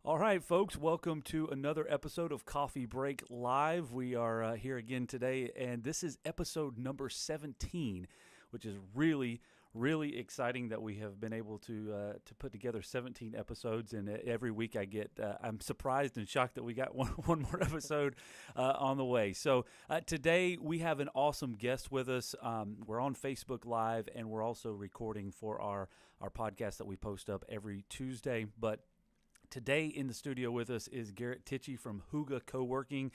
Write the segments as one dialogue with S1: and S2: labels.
S1: All right, folks, welcome to another episode of Coffee Break Live. We are here again today, and this is episode number 17, which is really exciting that we have been able to put together 17 episodes. And every week I'm surprised and shocked that we got one more episode on the way. So today we have an awesome guest with us. We're on Facebook Live, and we're also recording for our podcast that we post up every Tuesday. But today in the studio with us is Garrett Tichy from Hygge Coworking,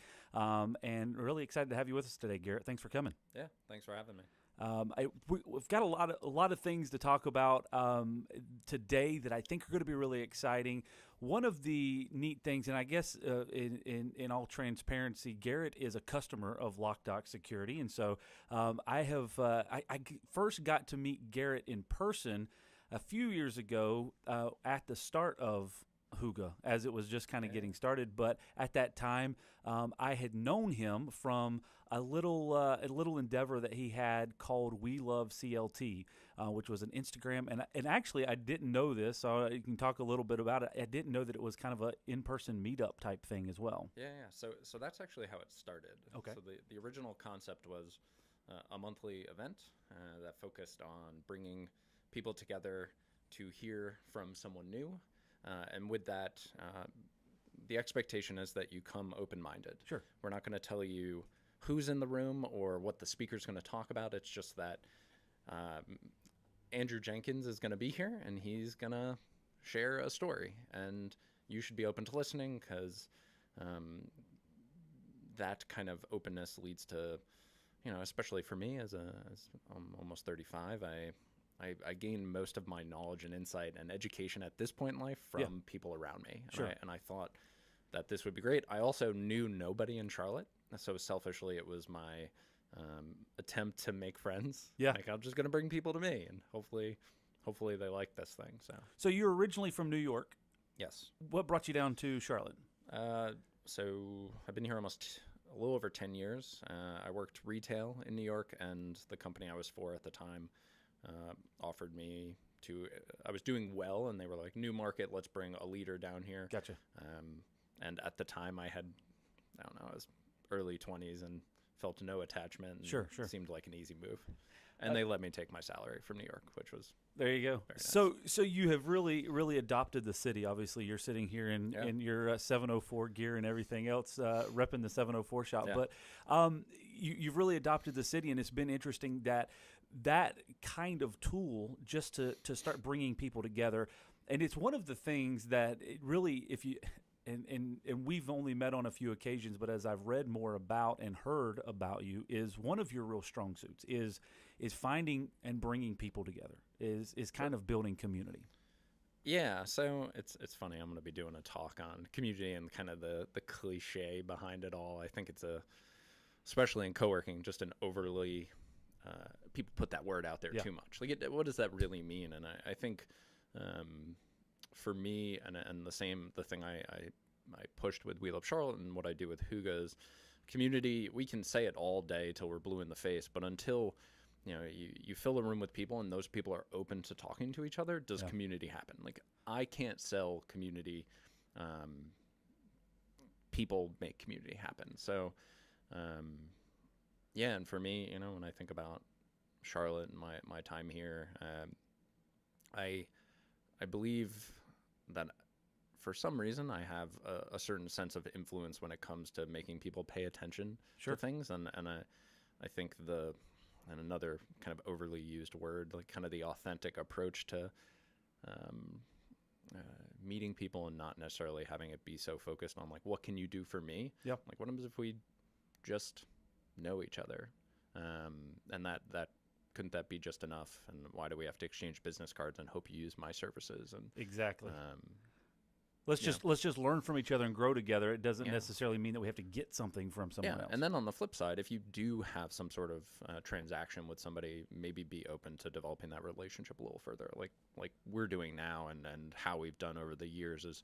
S1: and really excited to have you with us today, Garrett. Thanks for coming.
S2: Yeah, thanks for having me.
S1: We've got a lot of things to talk about today that I think are going to be really exciting. One of the neat things, and I guess in all transparency, Garrett is a customer of Loc-Doc Security, and so I first got to meet Garrett in person a few years ago at the start of Hygge, as it was just kind of getting started. But at that time, I had known him from a little endeavor that he had called We Love CLT, which was an Instagram. And actually, I didn't know this, so you can talk a little bit about it. I didn't know that it was kind of an in-person meetup type thing as well.
S2: Yeah. So that's actually how it started.
S1: Okay.
S2: So the original concept was a monthly event that focused on bringing people together to hear from someone new. And with that, the expectation is that you come open-minded.
S1: Sure.
S2: We're not going to tell you who's in the room or what the speaker's going to talk about. It's just that Andrew Jenkins is going to be here, and he's going to share a story. And you should be open to listening, because that kind of openness leads to, especially for me as I'm almost 35, I gain most of my knowledge and insight and education at this point in life from people around me.
S1: Sure.
S2: And I thought that this would be great. I also knew nobody in Charlotte. So selfishly, it was my attempt to make friends.
S1: Yeah.
S2: Like, I'm just going to bring people to me, and hopefully they like this thing.
S1: So you're originally from New York.
S2: Yes.
S1: What brought you down to Charlotte?
S2: So I've been here almost a little over 10 years. I worked retail in New York, and the company I was for at the time offered me I was doing well, and they were like, new market, let's bring a leader down here.
S1: Gotcha.
S2: And at the time I was early 20s and felt no attachment. And
S1: Sure.
S2: It seemed like an easy move. And they let me take my salary from New York, which was
S1: there you go.
S2: Nice.
S1: So you have really adopted the city. Obviously, you're sitting here in your 704 gear and everything else, repping the 704 shop.
S2: Yeah.
S1: But you've really adopted the city, and it's been interesting that kind of tool just to start bringing people together. And it's one of the things that it really, if you and we've only met on a few occasions, but as I've read more about and heard about you, is one of your real strong suits is finding and bringing people together, is kind of building community.
S2: Yeah, so it's funny. I'm going to be doing a talk on community and kind of the cliche behind it all. I think it's especially in coworking, just an overly people put that word out there too much. Like, what does that really mean? And I think for me, and the thing I pushed with We Love Charlotte and what I do with Hygge is community. We can say it all day till we're blue in the face, but until you fill a room with people and those people are open to talking to each other, does community happen? Like, I can't sell community. People make community happen. So, and for me, when I think about Charlotte and my time here, I believe that for some reason I have a certain sense of influence when it comes to making people pay attention to things, and I think and another kind of overly used word, like kind of the authentic approach to meeting people and not necessarily having it be so focused on like, what can you do for me?
S1: Yep.
S2: Like, what happens if we just know each other? And that couldn't that be just enough? And why do we have to exchange business cards and hope you use my services? And
S1: exactly. Let's just learn from each other and grow together. It doesn't necessarily mean that we have to get something from someone else.
S2: And then on the flip side, if you do have some sort of transaction with somebody, maybe be open to developing that relationship a little further, like we're doing now, and how we've done over the years is,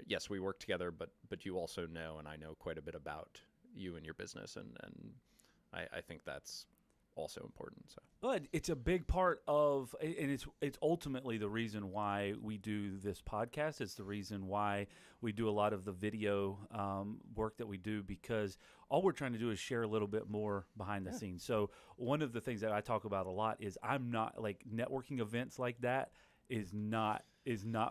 S2: yes, we work together, but you also know, and I know quite a bit about you and your business, and I think that's also important. So,
S1: but it's a big part of, and it's ultimately the reason why we do this podcast. It's the reason why we do a lot of the video work that we do, because all we're trying to do is share a little bit more behind the scenes. So one of the things that I talk about a lot is I'm not like networking events like that is not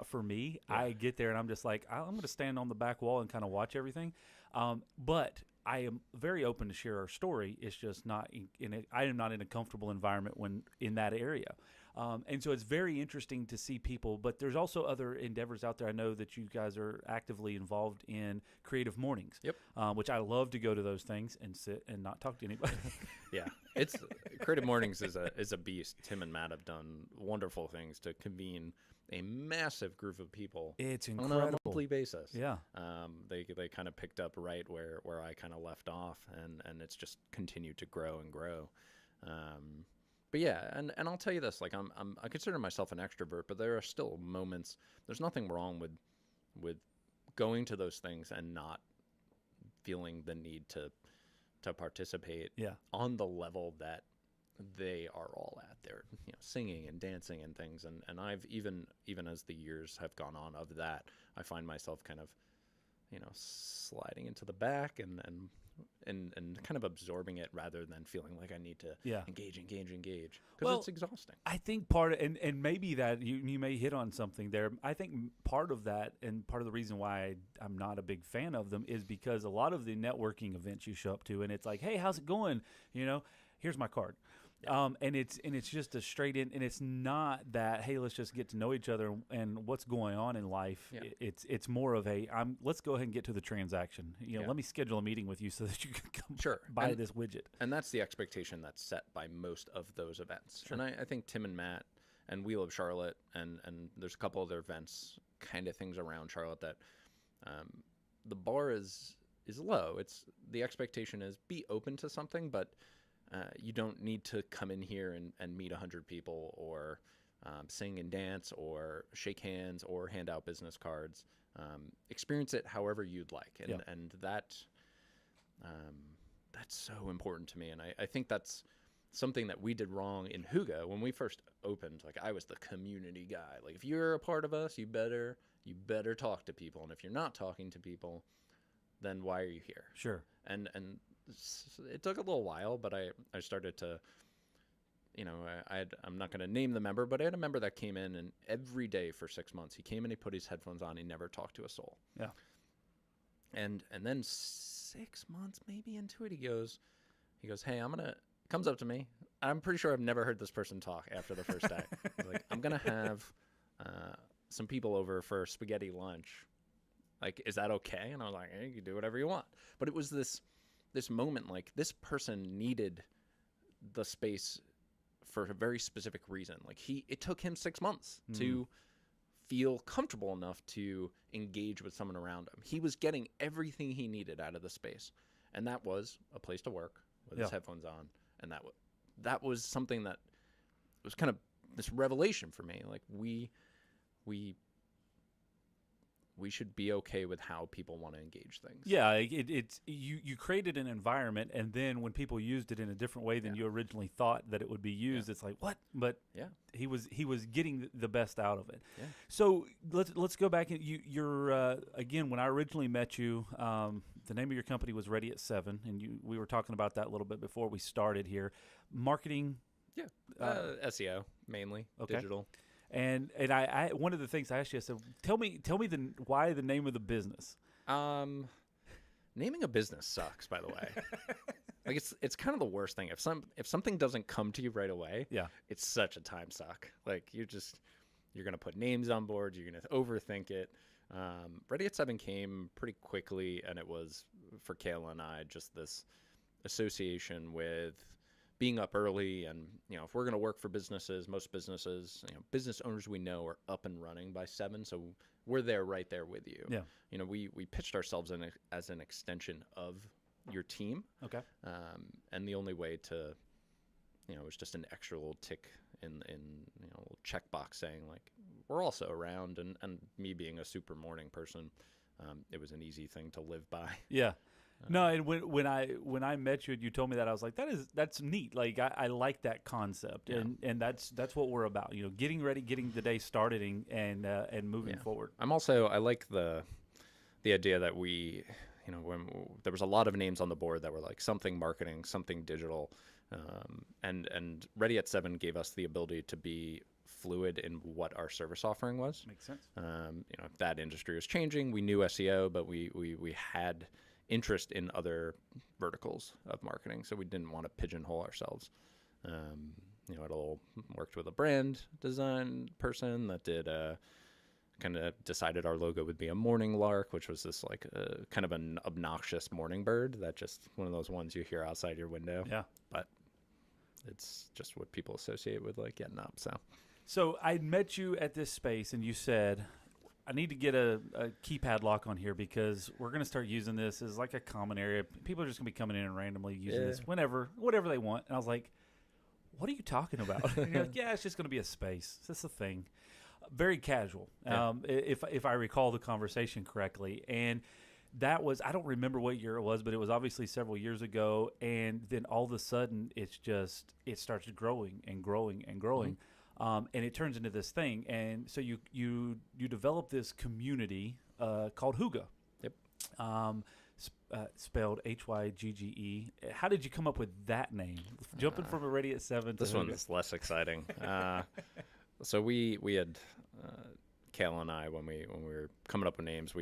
S1: for me. Yeah. I get there and I'm just like, I'm going to stand on the back wall and kind of watch everything. But I am very open to share our story. It's just not I am not in a comfortable environment when in that area. And so it's very interesting to see people, but there's also other endeavors out there. I know that you guys are actively involved in creative mornings, which I love to go to those things and sit and not talk to anybody.
S2: Yeah, it's creative mornings is a beast. Tim and Matt have done wonderful things to convene a massive group of people.
S1: It's incredible.
S2: On a monthly basis.
S1: Yeah.
S2: They kind of picked up right where I kind of left off, and it's just continued to grow and grow. But yeah, and I'll tell you this, like I consider myself an extrovert, but there are still moments. There's nothing wrong with going to those things and not feeling the need to participate on the level that they are all at. They're singing and dancing and things, and I've even as the years have gone on of that, I find myself kind of sliding into the back and kind of absorbing it rather than feeling like I need to engage because it's exhausting.
S1: I think part of, and maybe that you may hit on something there. I think part of that, and part of the reason why I'm not a big fan of them, is because a lot of the networking events you show up to and it's like, hey, how's it going? Here's my card. And it's just a straight in, and it's not that, hey, let's just get to know each other and what's going on in life. Yeah. It's more of let's go ahead and get to the transaction. Let me schedule a meeting with you so that you can come buy this widget.
S2: And that's the expectation that's set by most of those events. Sure. And I think Tim and Matt and Wheel of Charlotte and there's a couple other events, kind of things around Charlotte that the bar is low. It's the expectation is be open to something, but you don't need to come in here and meet 100 people or sing and dance or shake hands or hand out business cards. Experience it however you'd like. And that's so important to me. And I think that's something that we did wrong in Hygge when we first opened. Like, I was the community guy. Like, if you're a part of us, you better talk to people. And if you're not talking to people, then why are you here?
S1: Sure.
S2: And it took a little while, but I started to, I'm not going to name the member, but I had a member that came in, and every day for 6 months, he came in, he put his headphones on, he never talked to a soul.
S1: Yeah.
S2: And then 6 months maybe into it, he goes, hey, comes up to me. I'm pretty sure I've never heard this person talk after the first day. He's like, I'm going to have some people over for spaghetti lunch. Like, is that okay? And I was like, hey, you can do whatever you want. But it was this moment, like, this person needed the space for a very specific reason. Like, it took him 6 months to feel comfortable enough to engage with someone around him. He was getting everything he needed out of the space. And that was a place to work with his headphones on. And that was something that was kind of this revelation for me. Like, we should be okay with how people want to engage things.
S1: Yeah, it's you created an environment, and then when people used it in a different way than you originally thought that it would be used, it's like, what? But he was getting the best out of it. Yeah. So let's go back. You're again, when I originally met you, the name of your company was Ready at 7, and we were talking about that a little bit before we started here. Marketing.
S2: Yeah. SEO mainly. Okay. Digital.
S1: And I one of the things I asked you, I said, tell me why the name of the business.
S2: Naming a business sucks, by the way. Like, it's kind of the worst thing. If something doesn't come to you right away, it's such a time suck. Like, you're gonna put names on board, you're gonna overthink it. Ready at 7 came pretty quickly, and it was for Kayla and I just this association with being up early, and if we're going to work for businesses, most businesses, business owners we know are up and running by 7, so we're right there with you. Yeah. We pitched ourselves as an extension of your team.
S1: Okay.
S2: And the only way to, it was just an extra little tick in little checkbox saying, like, we're also around, and me being a super morning person, it was an easy thing to live by.
S1: Yeah. No, and when I met you and you told me that, I was like, that's neat. Like I like that concept, and that's what we're about. You know, getting ready, getting the day started, and moving forward.
S2: I like the idea that we, you know, when there was a lot of names on the board that were like something marketing, something digital, and Ready at 7 gave us the ability to be fluid in what our service offering was.
S1: Makes sense.
S2: You know, that industry was changing. We knew SEO, but we had interest in other verticals of marketing, so we didn't want to pigeonhole ourselves. You know, it worked with a brand design person that did kind of decided our logo would be a morning lark, which was this like kind of an obnoxious morning bird that just one of those ones you hear outside your window.
S1: Yeah,
S2: but it's just what people associate with like getting up.
S1: So I met you at this space, and you said, I need to get a keypad lock on here because we're going to start using this as like a common area. People are just going to be coming in and randomly using this whatever they want. And I was like, what are you talking about? And you're like, yeah, it's just going to be a space. That's the thing. Very casual, if I recall the conversation correctly. And that was, I don't remember what year it was, but it was obviously several years ago. And then all of a sudden, it starts growing and growing and growing. Mm-hmm. And it turns into this thing, and so you develop this community called Hygge.
S2: Yep.
S1: Spelled Hygge. How did you come up with that name? Jumping from Ready at 7 to
S2: this
S1: Hygge.
S2: one's less exciting. So we had Kale and I when we were coming up with names,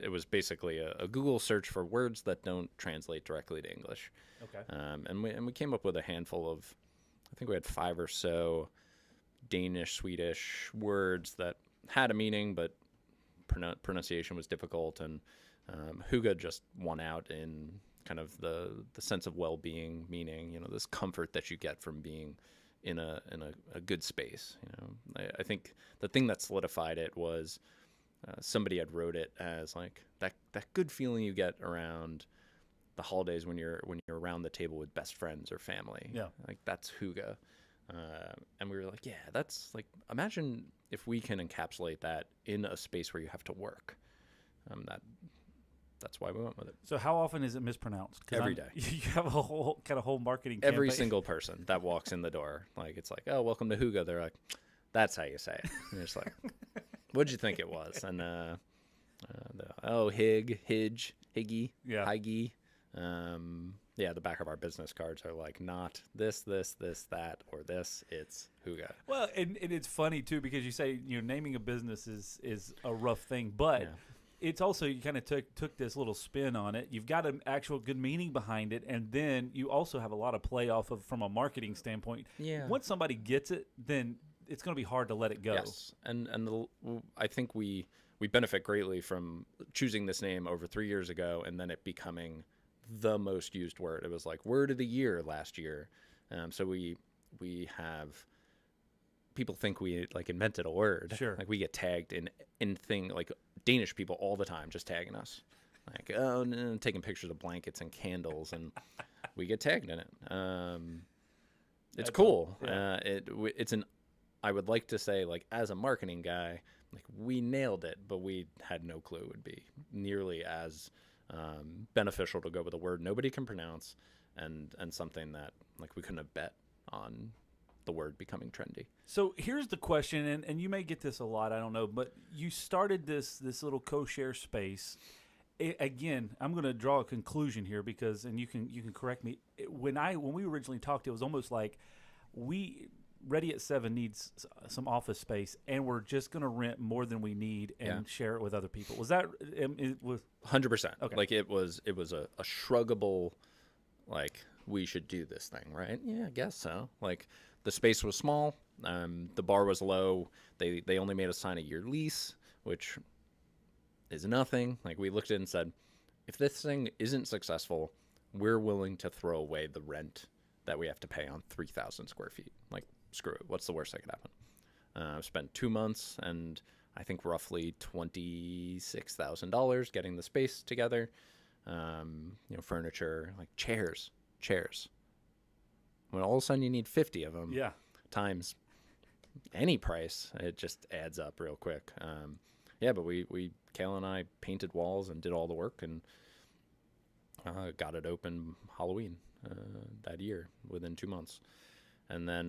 S2: it was basically a Google search for words that don't translate directly to English.
S1: Okay.
S2: And we came up with a handful of, I think we had 5 or so Danish, Swedish words that had a meaning, but pronunciation was difficult. And Hygge just won out in kind of the sense of well-being, meaning, you know, this comfort that you get from being in a good space. You know, I think the thing that solidified it was somebody had wrote it as like that good feeling you get around the holidays when you're around the table with best friends or family.
S1: Yeah,
S2: like that's Hygge. And we were like, yeah, that's like, imagine if we can encapsulate that in a space where you have to work. That's why we went with it.
S1: So how often is it mispronounced?
S2: Every day.
S1: You have a whole marketing campaign.
S2: Every single person that walks in the door, like, it's like, oh, welcome to Hygge. They're like, that's how you say it. And it's like, what'd you think it was? And Hygge, Hygge. Yeah, the back of our business cards are like, not this, that, or this. It's Hygge.
S1: Well, and it's funny too, because you say, you know, naming a business is a rough thing, but it's also, you kind of took this little spin on it. You've got an actual good meaning behind it, and then you also have a lot of play off of from a marketing standpoint.
S2: Yeah.
S1: Once somebody gets it, then it's going to be hard to let it go.
S2: Yes, and I think we benefit greatly from choosing this name over 3 years ago, and then it becoming the most used word. It was like word of the year last year. So we have people think we like invented a word.
S1: Sure.
S2: Like we get tagged in thing, like Danish people all the time just tagging us. Like, oh, no, taking pictures of blankets and candles, and we get tagged in it. It's cool.
S1: Yeah.
S2: It's an, I would like to say, like, as a marketing guy, like we nailed it, but we had no clue it would be nearly as beneficial to go with a word nobody can pronounce and something that like we couldn't have bet on the word becoming trendy.
S1: So here's the question, and you may get this a lot, I don't know, but you started this little co-share space. Again, I'm going to draw a conclusion here because, and you can correct me. When we originally talked, it was almost like Ready at 7 needs some office space, and we're just going to rent more than we need and share it with other people. Was that it was
S2: 100%?
S1: Okay.
S2: Like it was a shruggable, like we should do this thing, right? Yeah, I guess so. Like the space was small, the bar was low. They only made us sign a year lease, which is nothing. Like we looked at it and said, if this thing isn't successful, we're willing to throw away the rent that we have to pay on 3,000 square feet. Like, screw it. What's the worst that could happen? I've spent 2 months and I think roughly $26,000 getting the space together. Furniture, like chairs. When all of a sudden you need 50 of them times any price, it just adds up real quick. But Kale and I painted walls and did all the work, and Got it open Halloween that year, within 2 months. And then,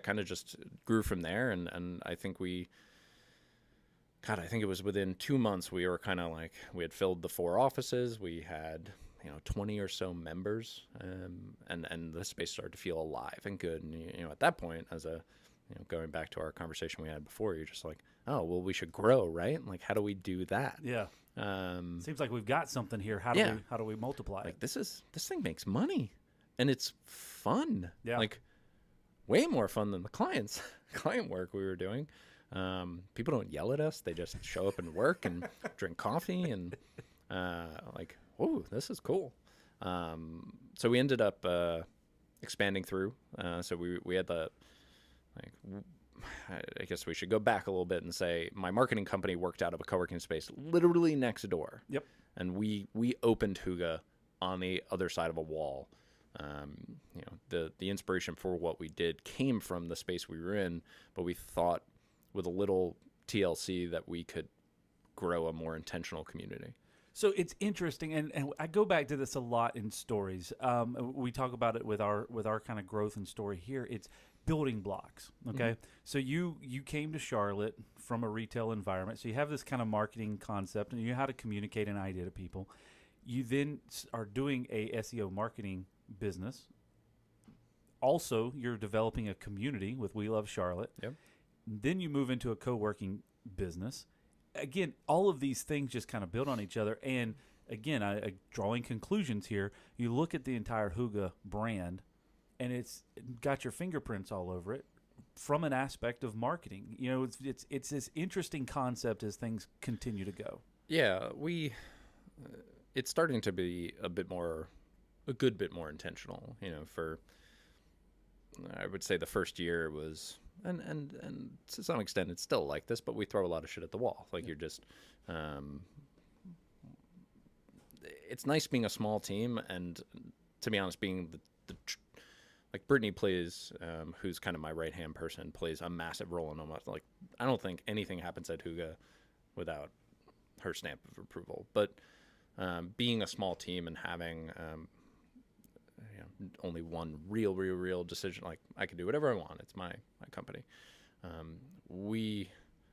S2: kind of just grew from there. And I think I think it was within 2 months, we were kind of like, we had filled the 4 offices. We had, 20 or so members. And the space started to feel alive and good. And, at that point, going back to our conversation we had before, you're just like, oh, well, we should grow, right? Like, how do we do that?
S1: Yeah. Seems like we've got something here. How do we multiply
S2: like
S1: it?
S2: This thing makes money, and it's fun.
S1: Yeah.
S2: Like, way more fun than the client work we were doing. People don't yell at us; they just show up and work and drink coffee and like, oh, this is cool. So we ended up expanding through. So we had I guess we should go back a little bit and say my marketing company worked out of a co-working space literally next door.
S1: Yep.
S2: And we opened Hygge on the other side of a wall. The inspiration for what we did came from the space we were in, but we thought with a little TLC that we could grow a more intentional community.
S1: So it's interesting, and I go back to this a lot in stories. We talk about it with our kind of growth and story here. It's building blocks, okay? Mm-hmm. So you came to Charlotte from a retail environment, so you have this kind of marketing concept, and you know how to communicate an idea to people. You then are doing a SEO marketing business. Also, you're developing a community with We Love Charlotte.
S2: Yep.
S1: Then you move into a co-working business. Again, all of these things just kind of build on each other. And again, I drawing conclusions here, you look at the entire Hygge brand, and it's got your fingerprints all over it from an aspect of marketing. It's this interesting concept as things continue to go.
S2: Yeah, it's starting to be a good bit more intentional. For I would say the first year was. And to some extent, it's still like this, but we throw a lot of shit at the wall. Like, you're just, it's nice being a small team. And to be honest, being like Brittany plays, who's kind of my right-hand person, plays a massive role in almost, like, I don't think anything happens at Hygge without her stamp of approval. But being a small team and having only one real decision, like, I can do whatever I want, it's my company,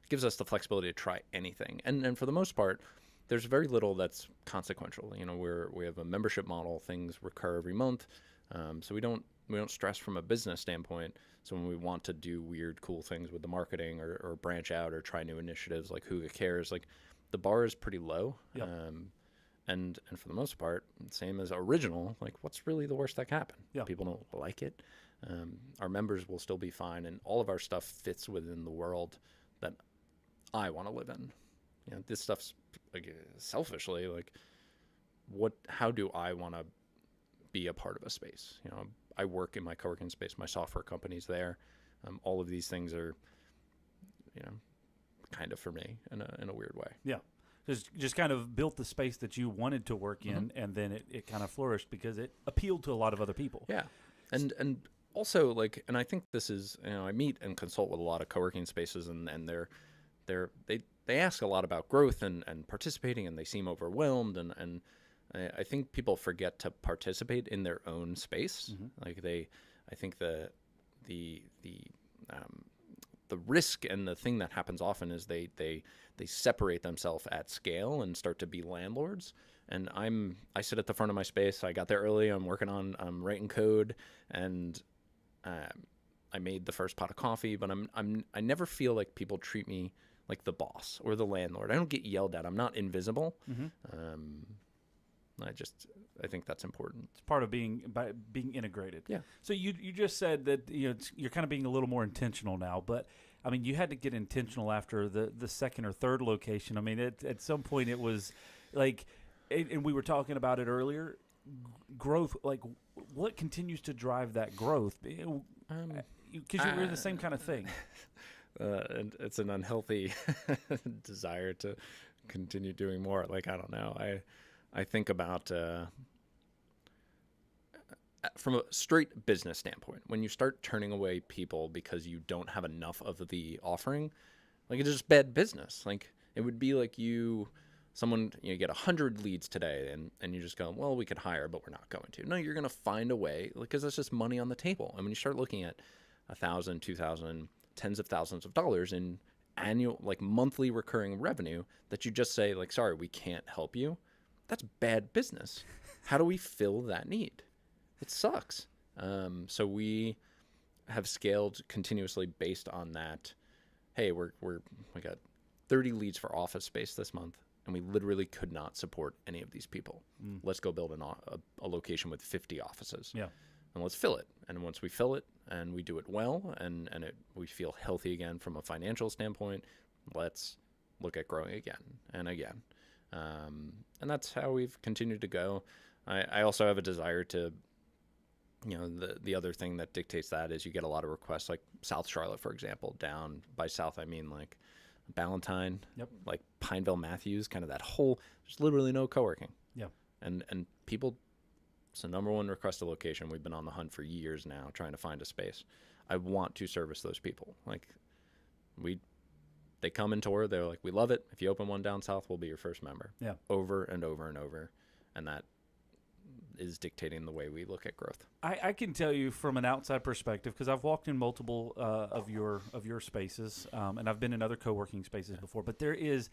S2: gives us the flexibility to try anything, and for the most part there's very little that's consequential. We have a membership model, things recur every month, so we don't stress from a business standpoint. So when we want to do weird cool things with the marketing or branch out or try new initiatives like Hygge Cares, like, the bar is pretty low.
S1: Yep.
S2: And for the most part, same as original, like, what's really the worst that can happen?
S1: Yeah. People
S2: don't like it. Our members will still be fine, and all of our stuff fits within the world that I want to live in. This stuff's, like, selfishly, like, how do I want to be a part of a space? I work in my co-working space, my software company's there. All of these things are, kind of for me in a weird way.
S1: Yeah. Just kind of built the space that you wanted to work in,
S2: Mm-hmm.
S1: and then it kind of flourished because it appealed to a lot of other people.
S2: Yeah, and also, like, and I think this is, I meet and consult with a lot of co-working spaces, and they ask a lot about growth and participating, and they seem overwhelmed, and I think people forget to participate in their own space. Mm-hmm. Like, I think the risk and the thing that happens often is they separate themselves at scale and start to be landlords. And I sit at the front of my space. I got there early. I'm working on writing code, and I made the first pot of coffee. But I never feel like people treat me like the boss or the landlord. I don't get yelled at. I'm not invisible. Mm-hmm. I think that's important.
S1: It's part of being integrated.
S2: Yeah.
S1: So you just said that you're kind of being a little more intentional now, but I mean, you had to get intentional after the second or third location. I mean, at some point it was like, and we were talking about it earlier, growth. Like, what continues to drive that growth? Because you're the same kind of thing.
S2: And it's an unhealthy desire to continue doing more. Like, I don't know. I think about from a straight business standpoint, when you start turning away people because you don't have enough of the offering, like, it's just bad business. Like, it would be like you someone, you get 100 leads today, and you just go, well, we could hire, but we're not going to. No, you're going to find a way, because that's just money on the table. And when you start looking at 1,000, 2,000, tens of thousands of dollars in annual, like monthly recurring revenue that you just say, like, sorry, we can't help you, that's bad business. How do we fill that need? It sucks. So we have scaled continuously based on that. Hey, we got 30 leads for office space this month, and we literally could not support any of these people. Let's go build a location with 50 offices.
S1: Yeah.
S2: And let's fill it. And once we fill it and we do it well, and we feel healthy again from a financial standpoint, let's look at growing again and again. And that's how we've continued to go. I also have a desire to, the other thing that dictates that is you get a lot of requests, like South Charlotte, for example. Down by South, I mean like Ballantyne, like Pineville, Matthews, kind of that whole, there's literally no co-working.
S1: Yeah.
S2: And people, it's the number one requested location. We've been on the hunt for years now trying to find a space. I want to service those people. Like, they come and tour, they're like, we love it. If you open one down south, we'll be your first member.
S1: Yeah.
S2: Over and over and over. And that is dictating the way we look at growth.
S1: I can tell you from an outside perspective, because I've walked in multiple of your spaces, and I've been in other co-working spaces before, but there is,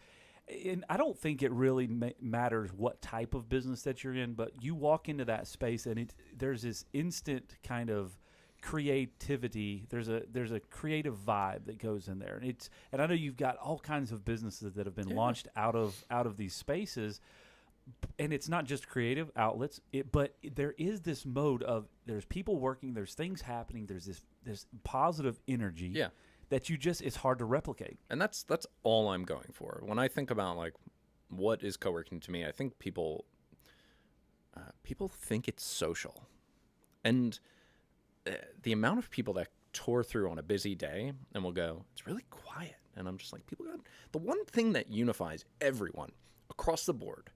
S1: and I don't think it really matters what type of business that you're in, but you walk into that space and there's this instant kind of creativity. There's a creative vibe that goes in there, and I know you've got all kinds of businesses that have been launched out of these spaces. And it's not just creative outlets, but there is this mode of there's people working, there's things happening, there's this positive energy that it's hard to replicate.
S2: And that's all I'm going for. When I think about like what is co-working to me, I think people think it's social. And the amount of people that tour through on a busy day and will go, it's really quiet. And I'm just like, the one thing that unifies everyone across the board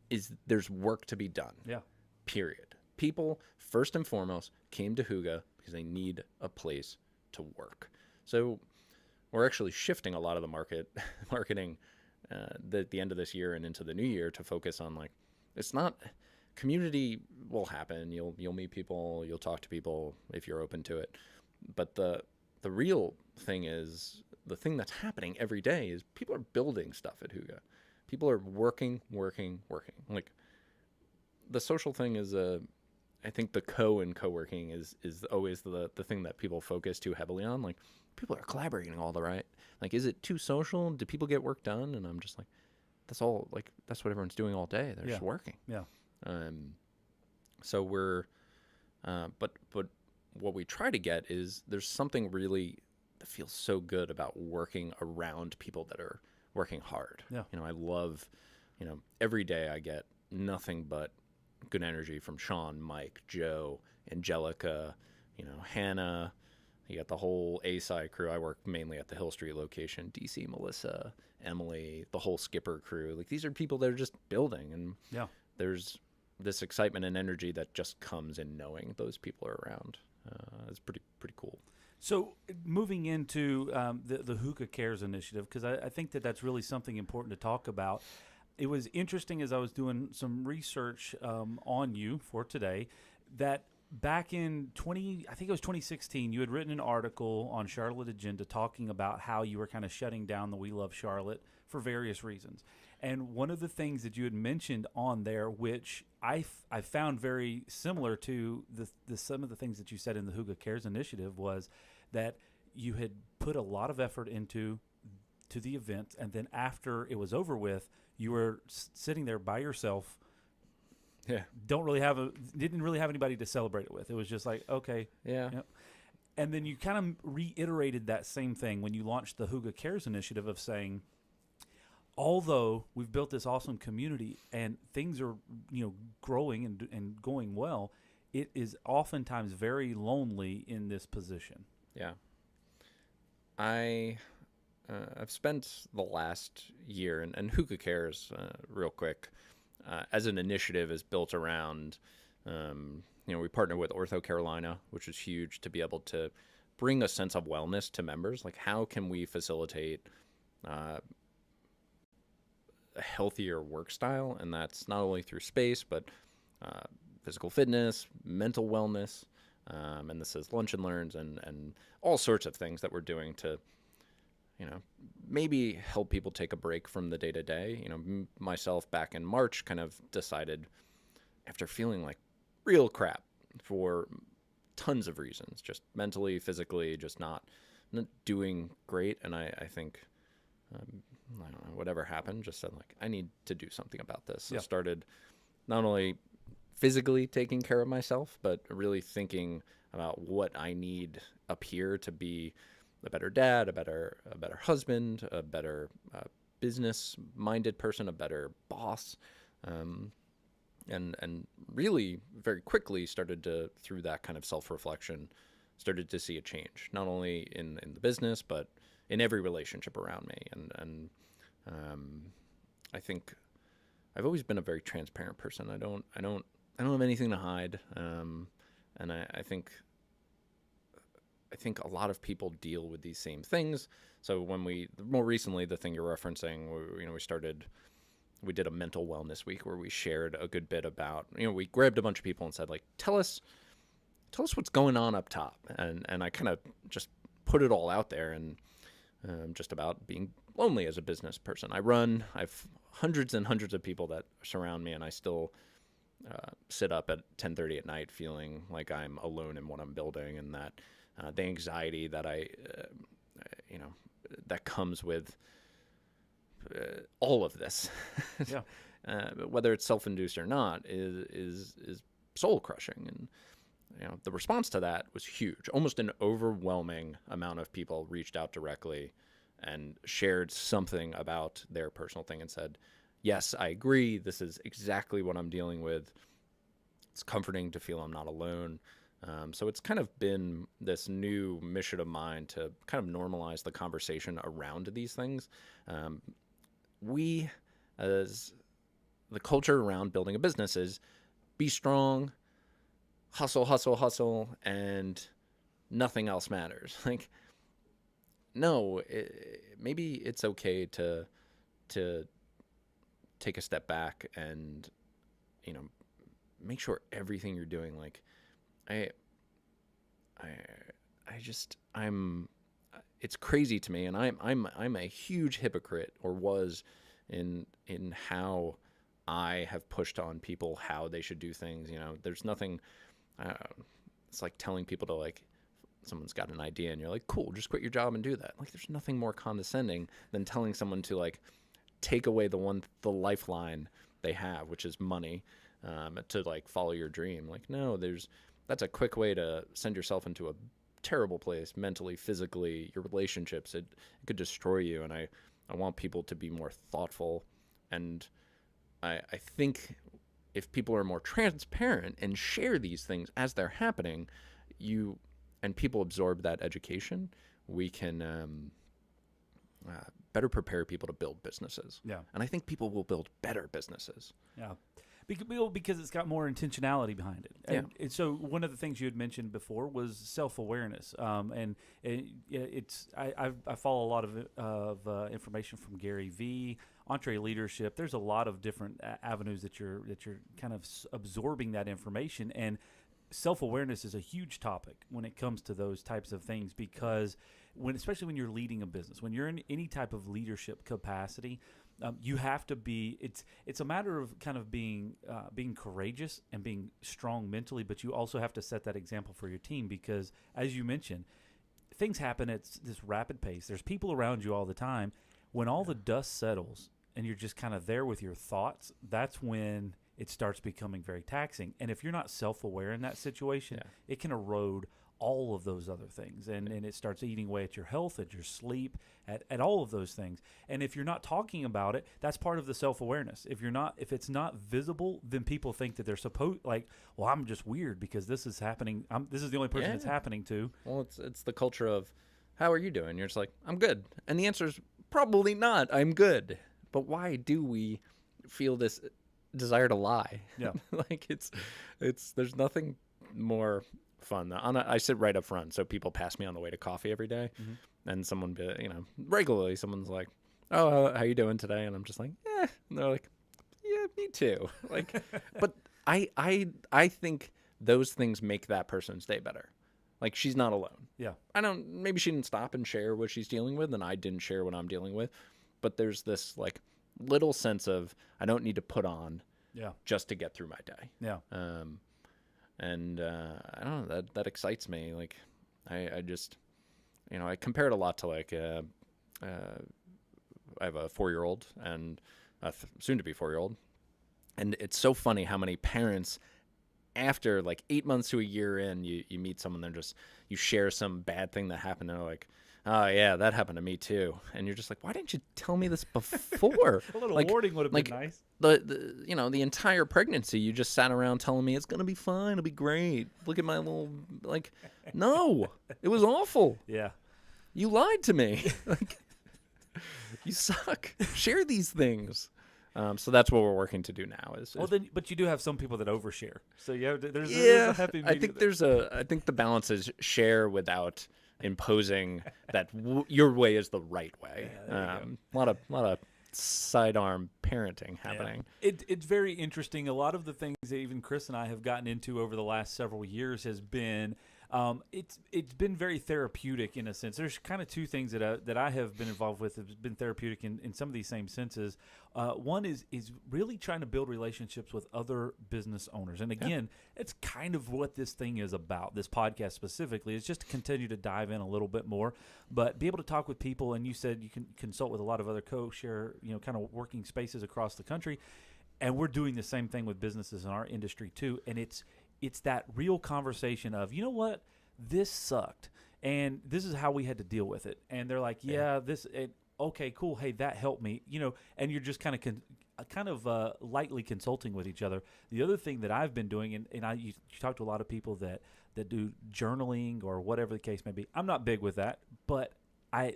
S2: is there's work to be done.
S1: Yeah.
S2: Period. People, first and foremost, came to Hygge because they need a place to work. So we're actually shifting a lot of the marketing at the end of this year and into the new year to focus on, like, it's not, community will happen. You'll meet people, you'll talk to people if you're open to it. But the real thing is, the thing that's happening every day is people are building stuff at Hygge. People are working. Like, the social thing is I think the co-working is always the thing that people focus too heavily on. Like, people are collaborating all the right. Like, is it too social? Do people get work done? And I'm just like, that's all, like, that's what everyone's doing all day. They're just working.
S1: Yeah.
S2: So we're, but what we try to get is there's something really that feels so good about working around people that are working hard.
S1: Yeah.
S2: I love, every day I get nothing but good energy from Sean, Mike, Joe, Angelica, Hannah. You got the whole A-side crew. I work mainly at the Hill Street location. DC, Melissa, Emily, the whole Skipper crew. Like, these are people that are just building, and there's this excitement and energy that just comes in knowing those people are around. It's pretty cool.
S1: So moving into the Hygge Cares initiative, because I think that's really something important to talk about. It was interesting as I was doing some research on you for today that back in 2016, you had written an article on Charlotte Agenda talking about how you were kind of shutting down the We Love Charlotte for various reasons. And one of the things that you had mentioned on there, which I found very similar to some of the things that you said in the Hygge Cares initiative, was that you had put a lot of effort into the event, and then after it was over with, you were sitting there by yourself.
S2: Yeah.
S1: Didn't really have anybody to celebrate it with. It was just like, okay.
S2: Yeah.
S1: Yep. And then you kind of reiterated that same thing when you launched the Hygge Cares initiative of saying, although we've built this awesome community and things are, growing and going well, it is oftentimes very lonely in this position.
S2: Yeah. I've spent the last year, and Hygge Cares, real quick, as an initiative is built around, we partner with Ortho Carolina, which is huge to be able to bring a sense of wellness to members. Like, how can we facilitate a healthier work style, and that's not only through space, but physical fitness, mental wellness, and this is lunch and learns and all sorts of things that we're doing to, maybe help people take a break from the day-to-day. Myself back in March kind of decided, after feeling like real crap for tons of reasons, just mentally, physically, just not doing great. And I think, I don't know, whatever happened, just said like, I need to do something about this. So I started not only physically taking care of myself, but really thinking about what I need up here to be a better dad, a better husband, a better business-minded person, a better boss, and really very quickly started to, through that kind of self-reflection, started to see a change, not only in the business, but in every relationship around me. And I think I've always been a very transparent person. I don't have anything to hide. And I think a lot of people deal with these same things. So when more recently, the thing you're referencing, we did a mental wellness week where we shared a good bit about, we grabbed a bunch of people and said, like, tell us what's going on up top. And I kind of just put it all out there, and just about being lonely as a business person. I've hundreds and hundreds of people that surround me, and I still sit up at 10:30 at night feeling like I'm alone in what I'm building, and that the anxiety that that comes with all of this, whether it's self-induced or not, is soul crushing. And the response to that was huge. Almost an overwhelming amount of people reached out directly and shared something about their personal thing and said, yes, I agree. This is exactly what I'm dealing with. It's comforting to feel I'm not alone. So it's kind of been this new mission of mine to kind of normalize the conversation around these things. We, as the culture around building a business, is be strong, hustle, hustle, hustle, and nothing else matters. Like, no, maybe it's okay to take a step back and, make sure everything you're doing, like, it's crazy to me, and I'm a huge hypocrite, or was, in how I have pushed on people how they should do things. There's nothing, it's like telling people to, like, someone's got an idea and you're like, cool, just quit your job and do that. Like, there's nothing more condescending than telling someone to, like, take away the lifeline they have, which is money, to, like, follow your dream. Like, no, that's a quick way to send yourself into a terrible place, mentally, physically, your relationships. It could destroy you. And I want people to be more thoughtful. And I think if people are more transparent and share these things as they're happening, and people absorb that education, we can better prepare people to build businesses. Yeah. And I think people will build better businesses. Yeah.
S1: Because it's got more intentionality behind it. And so one of the things you had mentioned before was self-awareness. I follow a lot of information from Gary V, EntreLeadership. There's a lot of different avenues that you're kind of absorbing that information. And self-awareness is a huge topic when it comes to those types of things, because especially when you're leading a business, when you're in any type of leadership capacity, you have to be. It's a matter of kind of being courageous and being strong mentally, but you also have to set that example for your team, because, as you mentioned, things happen at this rapid pace. There's people around you all the time. When all the dust settles and you're just kind of there with your thoughts, that's when it starts becoming very taxing. And if you're not self-aware in that situation, it can erode all of those other things, and it starts eating away at your health, at your sleep, at all of those things. And if you're not talking about it, that's part of the self-awareness. If it's not visible, then people think that they're supposed, like, well, I'm just weird because this is happening. This is the only person it's happening to.
S2: Well, it's the culture of, how are you doing? You're just like, I'm good. And the answer is probably not, I'm good. But why do we feel this desire to lie? Yeah. Like, it's there's nothing more fun. I sit right up front, so people pass me on the way to coffee every day. Mm-hmm. And regularly someone's like, oh, how you doing today? And I'm just like, and they're like, yeah, me too. Like, but I think those things make that person's day better. Like, she's not alone.
S1: Yeah.
S2: Maybe she didn't stop and share what she's dealing with, and I didn't share what I'm dealing with. But there's this, like, little sense of I don't need to put on just to get through my day.
S1: Yeah.
S2: And I don't know, that excites me. Like, I just, I compare it a lot to, like, I have a 4-year-old and a soon-to-be 4-year-old. And it's so funny how many parents, after like 8 months to a year in, you meet someone, you share some bad thing that happened, and they're like, oh yeah, that happened to me too. And you're just like, why didn't you tell me this before?
S1: A little warning would have been nice.
S2: The entire pregnancy, you just sat around telling me it's gonna be fine, it'll be great. Look at my little, like, no, it was awful.
S1: Yeah.
S2: You lied to me. Like, you suck. Share these things. So that's what we're working to do now.
S1: But you do have some people that overshare. So there's
S2: a
S1: happy medium.
S2: I think the balance is share without imposing that your way is the right way. A lot of sidearm parenting happening.
S1: Yeah. It's very interesting. A lot of the things that even Chris and I have gotten into over the last several years has been. It's been very therapeutic in a sense. There's kind of two things that I have been involved with have been therapeutic in some of these same senses. One is really trying to build relationships with other business owners. And again, it's kind of what this thing is about. This podcast specifically is just to continue to dive in a little bit more, but be able to talk with people. And you said you can consult with a lot of other co-share, kind of working spaces across the country. And we're doing the same thing with businesses in our industry too. And it's that real conversation of, you know what, this sucked, and this is how we had to deal with it. And they're like, okay, cool. Hey, that helped me, and you're just kind of lightly consulting with each other. The other thing that I've been doing, and you talk to a lot of people that do journaling or whatever the case may be. I'm not big with that, but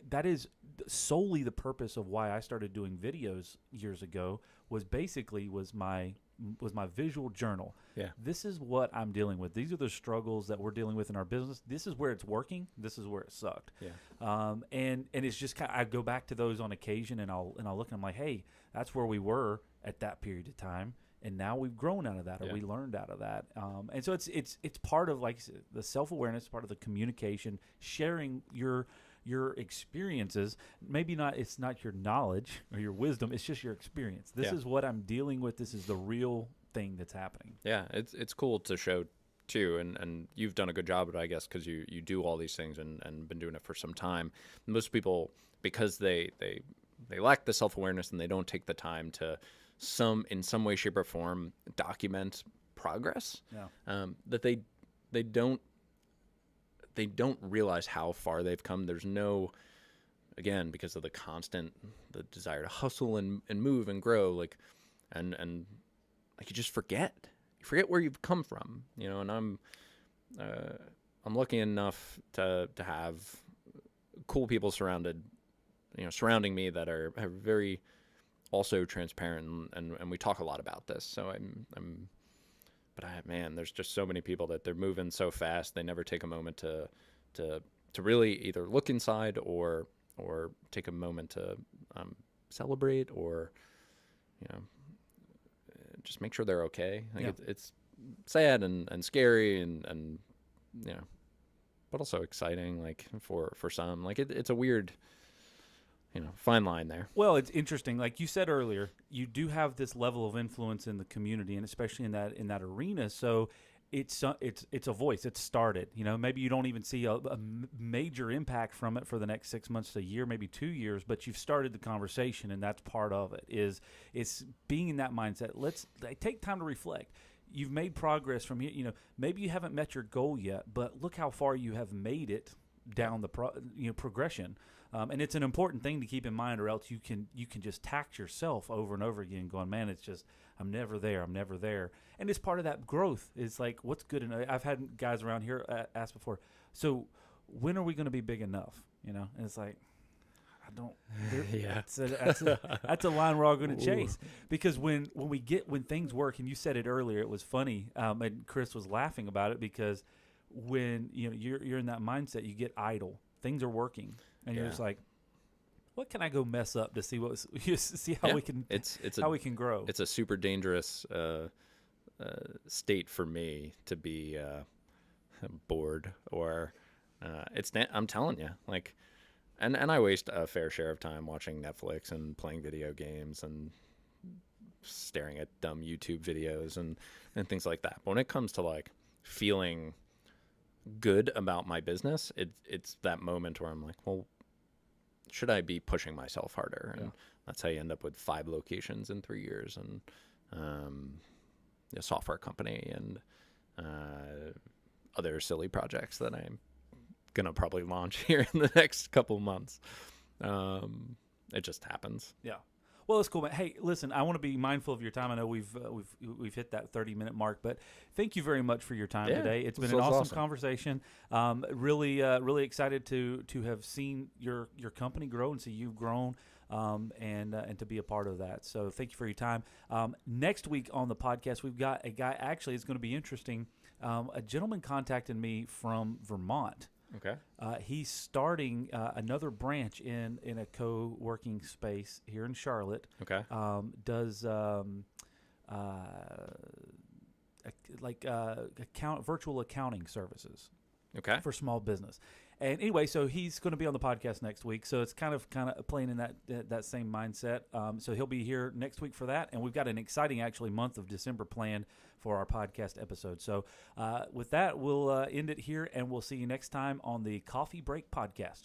S1: that is solely the purpose of why I started doing videos years ago. Was my visual journal. Yeah. This is what I'm dealing with. These are the struggles that we're dealing with in our business. This is where it's working. This is where it sucked. Yeah. And it's just kind of, I go back to those on occasion, and I'll look and I'm like, hey, that's where we were at that period of time, and now we've grown out of that, or we learned out of that. And so it's part of, like, the self-awareness, part of the communication, sharing your experiences. Maybe it's not your knowledge or your wisdom, it's just your experience. This is what I'm dealing with. This is the real thing that's happening. Yeah,
S2: it's cool to show too, and you've done a good job of it, I guess, because you do all these things and been doing it for some time. Most people, because they lack the self-awareness and they don't take the time to in some way, shape, or form document progress, that they don't realize how far they've come. There's no, again, because of the desire to hustle and move and grow, like, and like, you just forget where you've come from, and I'm lucky enough to have cool people surrounding me that are very also transparent, and we talk a lot about this. So man, there's just so many people that they're moving so fast. They never take a moment to really either look inside or take a moment to celebrate, or just make sure they're okay. Like, it's sad and scary and but also exciting. Like, for some, like, it's a weird, fine line there.
S1: Well, it's interesting. Like you said earlier, you do have this level of influence in the community, and especially in that arena. So it's a voice. It's started. Maybe you don't even see a major impact from it for the next 6 months to a year, maybe 2 years, but you've started the conversation, and that's part of it. It's being in that mindset. Let's take time to reflect. You've made progress from here. Maybe you haven't met your goal yet, but look how far you have made it down the progression. And it's an important thing to keep in mind, or else you can just tax yourself over and over again, going, man, it's just, I'm never there. And it's part of that growth. It's like, what's good enough? I've had guys around here ask before, so when are we going to be big enough? And it's like, I don't. That's a line we're all going to chase. Because when things work, and you said it earlier, it was funny, and Chris was laughing about it, because when you're in that mindset, you get idle. Things are working, and you're just like, what can I go mess up to see see how we can we can grow.
S2: It's a super dangerous state for me to be bored or I'm telling you, like, and I waste a fair share of time watching Netflix and playing video games and staring at dumb YouTube videos and things like that. But when it comes to like feeling good about my business, it's that moment where I'm like, well, should I be pushing myself harder? And that's how you end up with 5 locations in 3 years and a software company and other silly projects that I'm gonna probably launch here in the next couple months. It just happens.
S1: Yeah. Well, that's cool, man. Hey, listen, I want to be mindful of your time. I know we've hit that 30-minute mark, but thank you very much for your time today. It's been an awesome conversation. Really excited to have seen your company grow and see you've grown, and to be a part of that. So thank you for your time. Next week on the podcast, we've got a guy. Actually, it's going to be interesting. A gentleman contacted me from Vermont.
S2: Okay.
S1: He's starting another branch in a co-working space here in Charlotte.
S2: Okay.
S1: Does virtual accounting services.
S2: Okay.
S1: For small business. And anyway, so he's going to be on the podcast next week. So it's kind of playing in that same mindset. So he'll be here next week for that. And we've got an exciting, actually, month of December planned for our podcast episode. So with that, we'll end it here, and we'll see you next time on the Coffee Break Podcast.